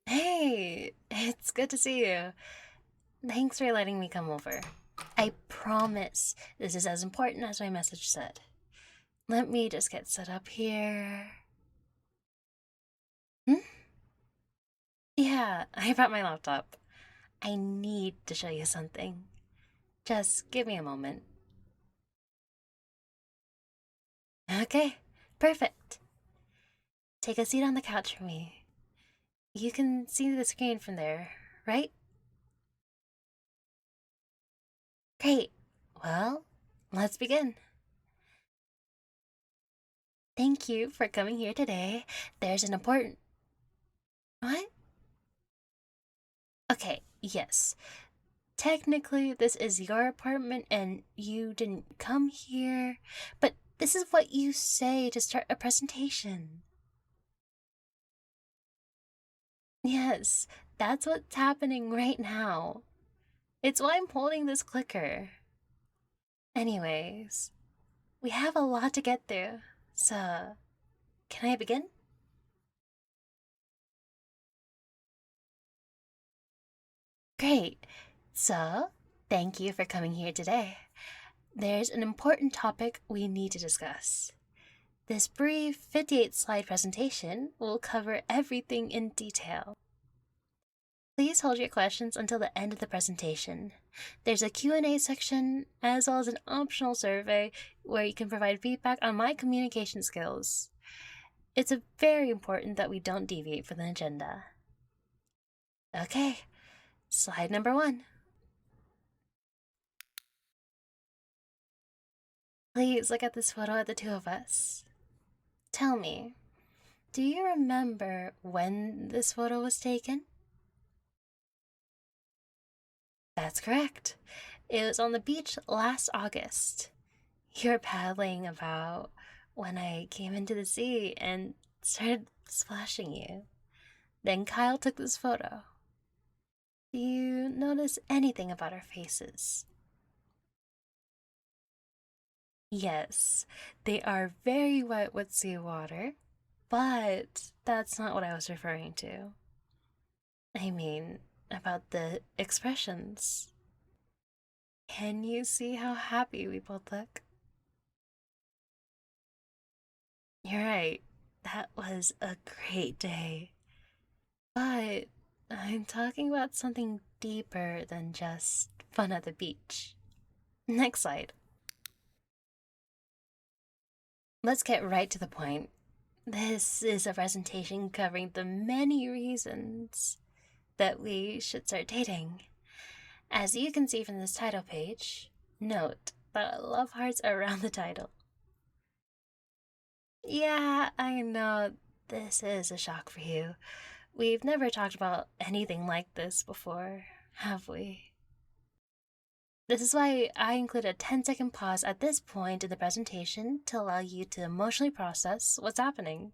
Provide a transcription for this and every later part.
Hey, it's good to see you. Thanks for letting me come over. I promise this is as important as my message said. Let me just get set up here. Hmm? Yeah, I brought my laptop. I need to show you something. Just give me a moment. Okay, perfect. Take a seat on the couch for me. You can see the screen from there, right? Great. Well, let's begin. Thank you for coming here today. There's an important. What? Okay, yes. Technically, this is your apartment and you didn't come here, but this is what you say to start a presentation. Yes, that's what's happening right now. It's why I'm holding this clicker. Anyways, we have a lot to get through, so can I begin? Great. So, thank you for coming here today. There's an important topic we need to discuss. This brief 58-slide presentation will cover everything in detail. Please hold your questions until the end of the presentation. There's a Q&A section, as well as an optional survey where you can provide feedback on my communication skills. It's very important that we don't deviate from the agenda. Okay, slide number 1. Please look at this photo of the two of us. Tell me, do you remember when this photo was taken? That's correct. It was on the beach last August. You were paddling about when I came into the sea and started splashing you. Then Kyle took this photo. Do you notice anything about our faces? Yes, they are very wet with seawater, but that's not what I was referring to. I mean, about the expressions. Can you see how happy we both look? You're right, that was a great day. But I'm talking about something deeper than just fun at the beach. Next slide. Let's get right to the point. This is a presentation covering the many reasons that we should start dating. As you can see from this title page, note the love hearts around the title. Yeah, I know this is a shock for you. We've never talked about anything like this before, have we? This is why I include a 10-second pause at this point in the presentation to allow you to emotionally process what's happening.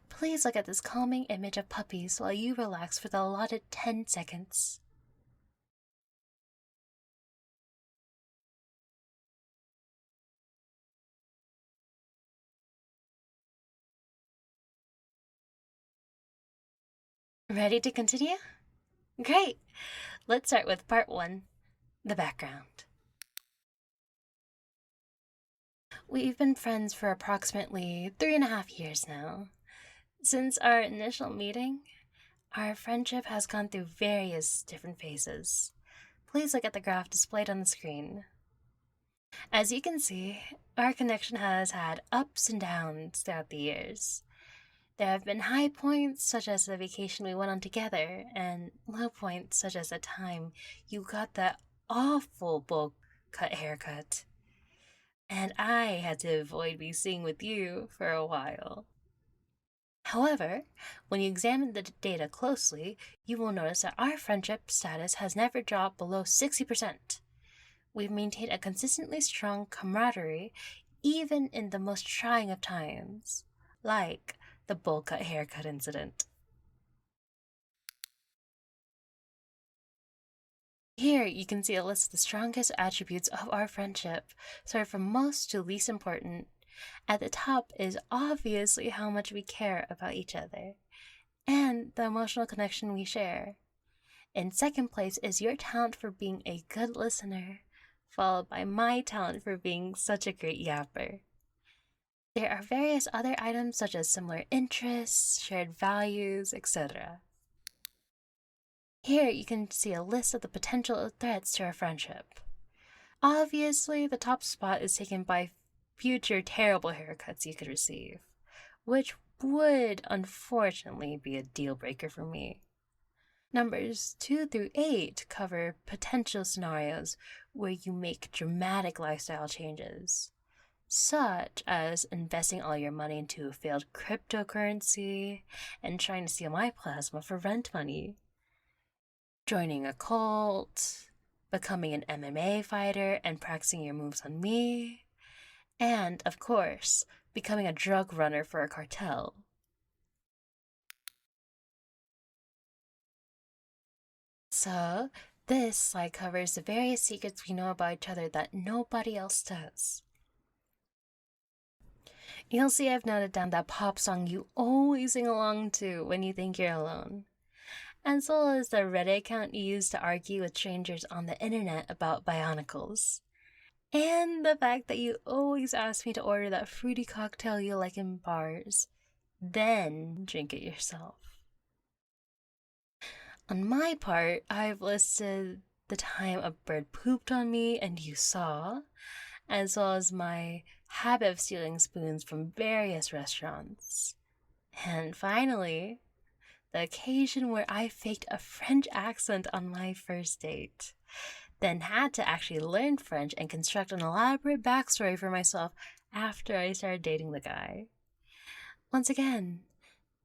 Please look at this calming image of puppies while you relax for the allotted 10 seconds. Ready to continue? Great! Let's start with part 1, the background. We've been friends for approximately 3.5 years now. Since our initial meeting, our friendship has gone through various different phases. Please look at the graph displayed on the screen. As you can see, our connection has had ups and downs throughout the years. There have been high points, such as the vacation we went on together, and low points, such as the time you got that awful bowl cut haircut. And I had to avoid being seen with you for a while. However, when you examine the data closely, you will notice that our friendship status has never dropped below 60%. We've maintained a consistently strong camaraderie even in the most trying of times, like the bowl cut haircut incident. Here you can see a list of the strongest attributes of our friendship, sorted from most to least important. At the top is obviously how much we care about each other. and the emotional connection we share. In second place is your talent for being a good listener, followed by my talent for being such a great yapper. There are various other items such as similar interests, shared values, etc. Here you can see a list of the potential threats to our friendship. Obviously, the top spot is taken by future terrible haircuts you could receive, which would unfortunately be a deal breaker for me. Numbers 2 through 8 cover potential scenarios where you make dramatic lifestyle changes, such as investing all your money into a failed cryptocurrency and trying to steal my plasma for rent money, joining a cult, becoming an MMA fighter and practicing your moves on me, and, of course, becoming a drug runner for a cartel. So, this slide covers the various secrets we know about each other that nobody else does. You'll see I've noted down that pop song you always sing along to when you think you're alone, as well as the Reddit account you use to argue with strangers on the internet about Bionicles, and the fact that you always ask me to order that fruity cocktail you like in bars, then drink it yourself. On my part, I've listed the time a bird pooped on me and you saw, as well as my habit of stealing spoons from various restaurants. And finally, the occasion where I faked a French accent on my first date, then had to actually learn French and construct an elaborate backstory for myself after I started dating the guy. Once again,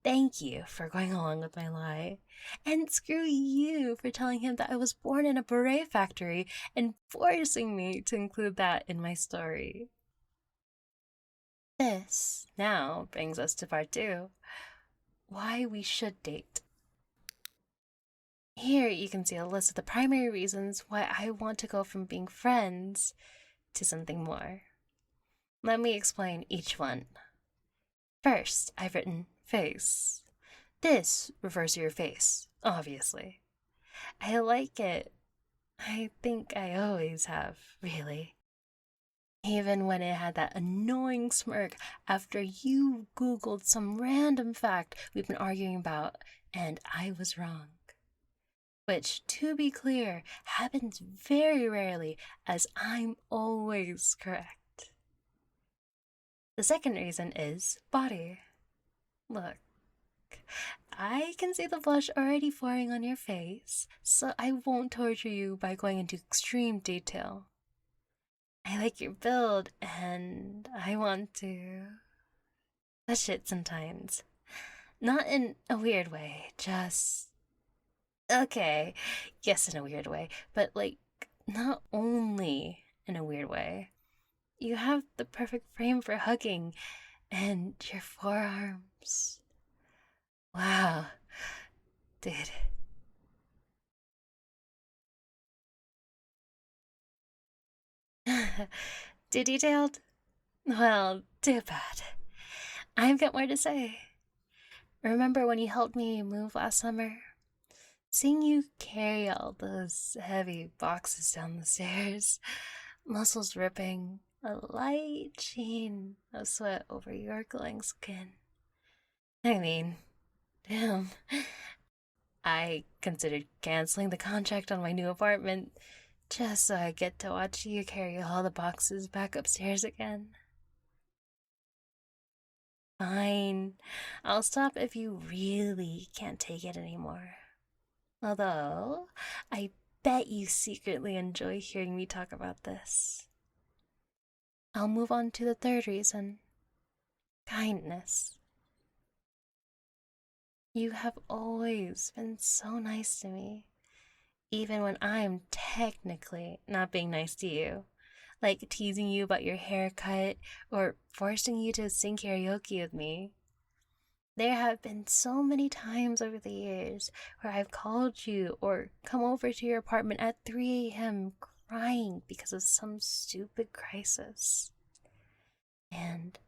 thank you for going along with my lie, and screw you for telling him that I was born in a beret factory and forcing me to include that in my story. This now brings us to part 2, why we should date. Here you can see a list of the primary reasons why I want to go from being friends to something more. Let me explain each one. First, I've written face. This refers to your face, obviously. I like it. I think I always have, really. Even when it had that annoying smirk after you Googled some random fact we've been arguing about and I was wrong. Which, to be clear, happens very rarely as I'm always correct. The second reason is body. Look, I can see the blush already forming on your face, so I won't torture you by going into extreme detail. I like your build, and I want to touch it sometimes. Not in a weird way, just... Okay, yes, in a weird way, but not only in a weird way. You have the perfect frame for hugging, and your forearms. Wow, dude. Too detailed? Well, too bad. I've got more to say. Remember when you helped me move last summer? Seeing you carry all those heavy boxes down the stairs, muscles ripping, a light sheen of sweat over your glowing skin. I mean, damn. I considered canceling the contract on my new apartment just so I get to watch you carry all the boxes back upstairs again. Fine. I'll stop if you really can't take it anymore. Although, I bet you secretly enjoy hearing me talk about this. I'll move on to the third reason. Kindness. You have always been so nice to me, even when I'm technically not being nice to you, like teasing you about your haircut or forcing you to sing karaoke with me. There have been so many times over the years where I've called you or come over to your apartment at 3 a.m. crying because of some stupid crisis. And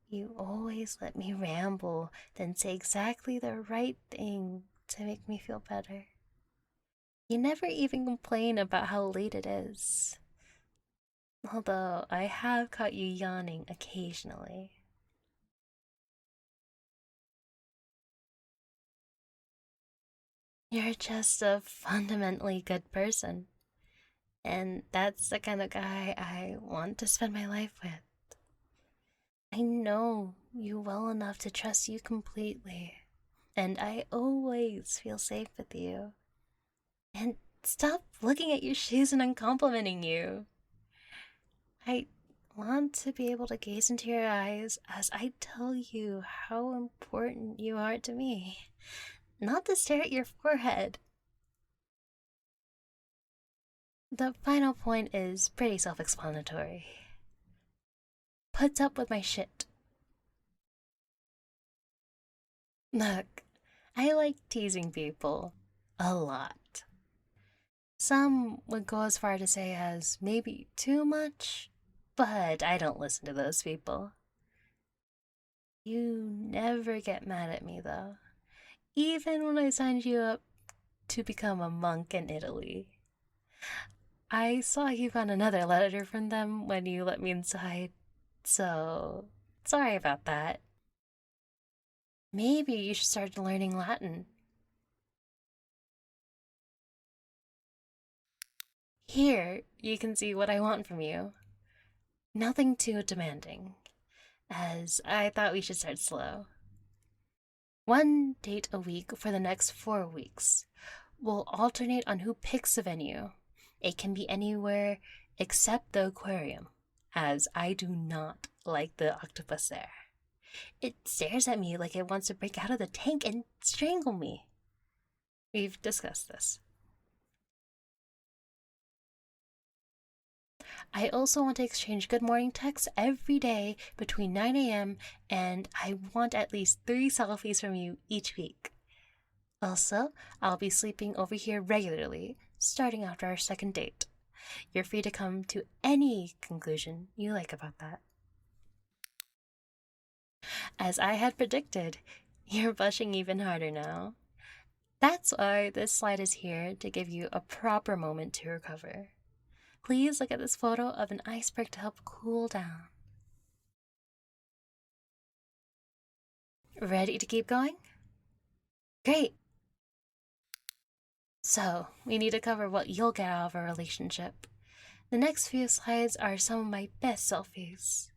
You always let me ramble, then say exactly the right thing to make me feel better. You never even complain about how late it is. Although I have caught you yawning occasionally. You're just a fundamentally good person. And that's the kind of guy I want to spend my life with. I know you well enough to trust you completely. And I always feel safe with you. And stop looking at your shoes and I'm complimenting you. I want to be able to gaze into your eyes as I tell you how important you are to me, not to stare at your forehead. The final point is pretty self explanatory. Puts up with my shit. Look, I like teasing people a lot. Some would go as far to say as maybe too much, but I don't listen to those people. You never get mad at me, though, even when I signed you up to become a monk in Italy. I saw you got another letter from them when you let me inside, so sorry about that. Maybe you should start learning Latin. Here, you can see what I want from you. Nothing too demanding, as I thought we should start slow. 1 date a week for the next 4 weeks. We'll alternate on who picks the venue. It can be anywhere except the aquarium, as I do not like the octopus there. It stares at me like it wants to break out of the tank and strangle me. We've discussed this. I also want to exchange good morning texts every day between 9 a.m. and I want at least 3 selfies from you each week. Also, I'll be sleeping over here regularly, starting after our second date. You're free to come to any conclusion you like about that. As I had predicted, you're blushing even harder now. That's why this slide is here to give you a proper moment to recover. Please look at this photo of an iceberg to help cool down. Ready to keep going? Great! So, we need to cover what you'll get out of a relationship. The next few slides are some of my best selfies.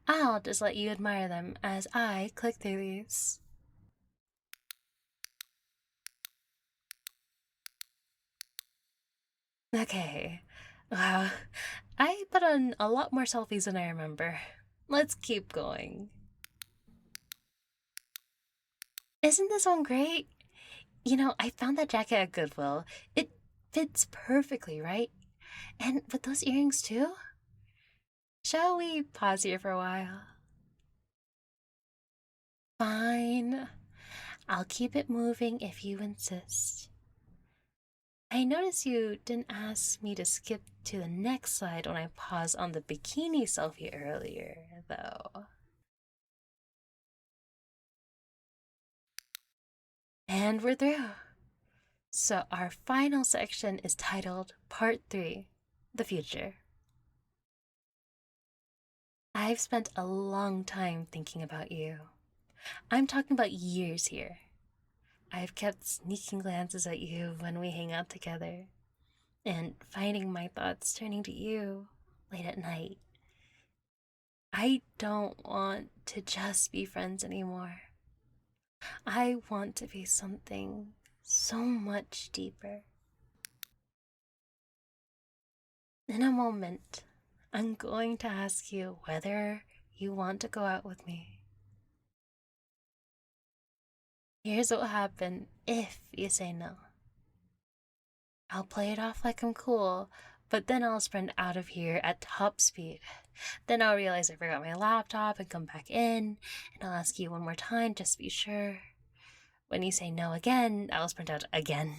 I'll just let you admire them as I click through these. Okay, wow, I put on a lot more selfies than I remember. Let's keep going. Isn't this one great? You know, I found that jacket at Goodwill. It fits perfectly, right? And with those earrings too? Shall we pause here for a while? Fine. I'll keep it moving if you insist. I notice you didn't ask me to skip to the next slide when I paused on the bikini selfie earlier, though. And we're through. So our final section is titled Part 3, The Future. I've spent a long time thinking about you. I'm talking about years here. I've kept sneaking glances at you when we hang out together, and finding my thoughts turning to you late at night. I don't want to just be friends anymore. I want to be something so much deeper. In a moment, I'm going to ask you whether you want to go out with me. Here's what will happen if you say no. I'll play it off like I'm cool, but then I'll sprint out of here at top speed. Then I'll realize I forgot my laptop and come back in, and I'll ask you one more time just to be sure. When you say no again, I'll sprint out again.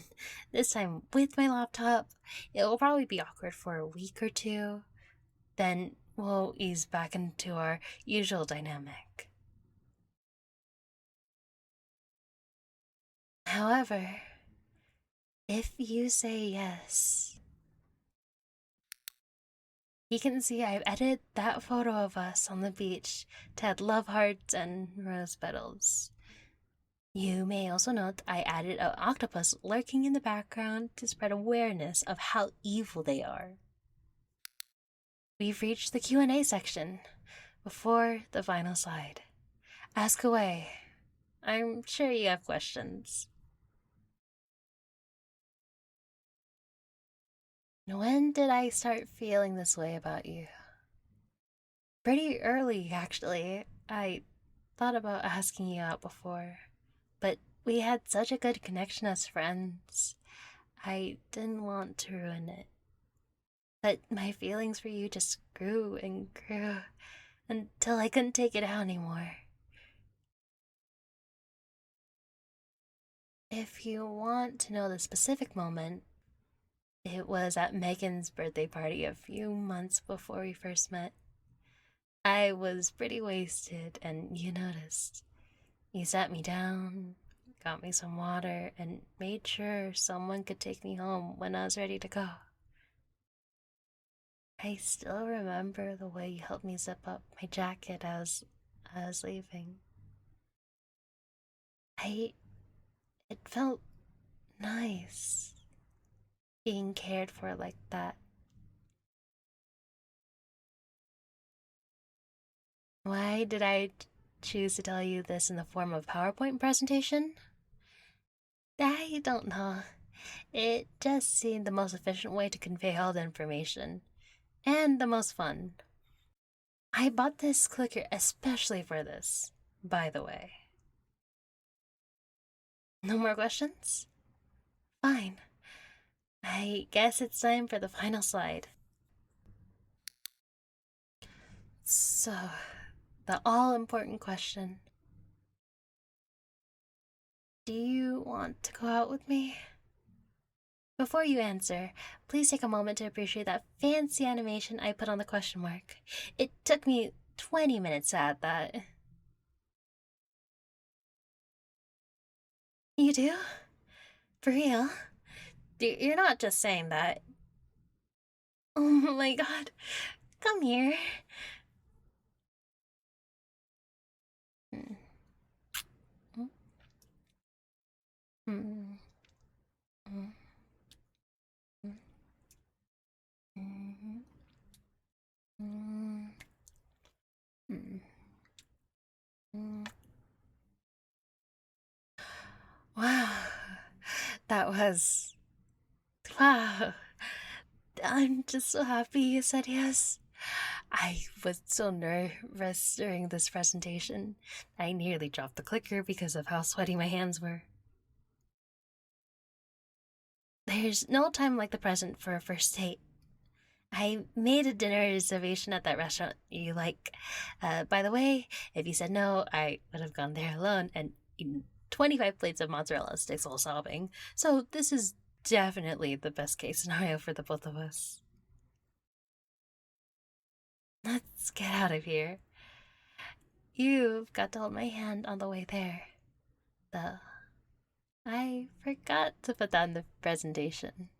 This time with my laptop. It will probably be awkward for a week or two. Then we'll ease back into our usual dynamic. However, if you say yes, you can see I've edited that photo of us on the beach to add love hearts and rose petals. You may also note I added an octopus lurking in the background to spread awareness of how evil they are. We've reached the Q&A section before the final slide. Ask away. I'm sure you have questions. When did I start feeling this way about you? Pretty early, actually. I thought about asking you out before, but we had such a good connection as friends. I didn't want to ruin it. But my feelings for you just grew and grew until I couldn't take it out anymore. If you want to know the specific moment, it was at Megan's birthday party a few months before we first met. I was pretty wasted, and you noticed. You sat me down, got me some water, and made sure someone could take me home when I was ready to go. I still remember the way you helped me zip up my jacket as I was leaving. It felt nice being cared for like that. Why did I choose to tell you this in the form of PowerPoint presentation? I don't know. It just seemed the most efficient way to convey all the information. And the most fun. I bought this clicker especially for this, by the way. No more questions? Fine. I guess it's time for the final slide. So, the all-important question. Do you want to go out with me? Before you answer, please take a moment to appreciate that fancy animation I put on the question mark. It took me 20 minutes to add that. You do? For real? You're not just saying that. Oh my god. Come here. Wow. That was... Wow. I'm just so happy you said yes. I was so nervous during this presentation. I nearly dropped the clicker because of how sweaty my hands were. There's no time like the present for a first date. I made a dinner reservation at that restaurant you like. By the way, if you said no, I would have gone there alone and eaten 25 plates of mozzarella sticks while sobbing. So this is definitely the best case scenario for the both of us. Let's get out of here. You've got to hold my hand on the way there. Though, I forgot to put that in the presentation.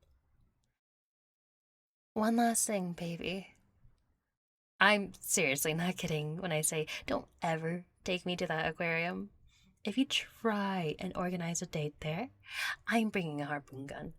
One last thing, baby. I'm seriously not kidding when I say don't ever take me to that aquarium. If you try and organize a date there, I'm bringing a harpoon gun.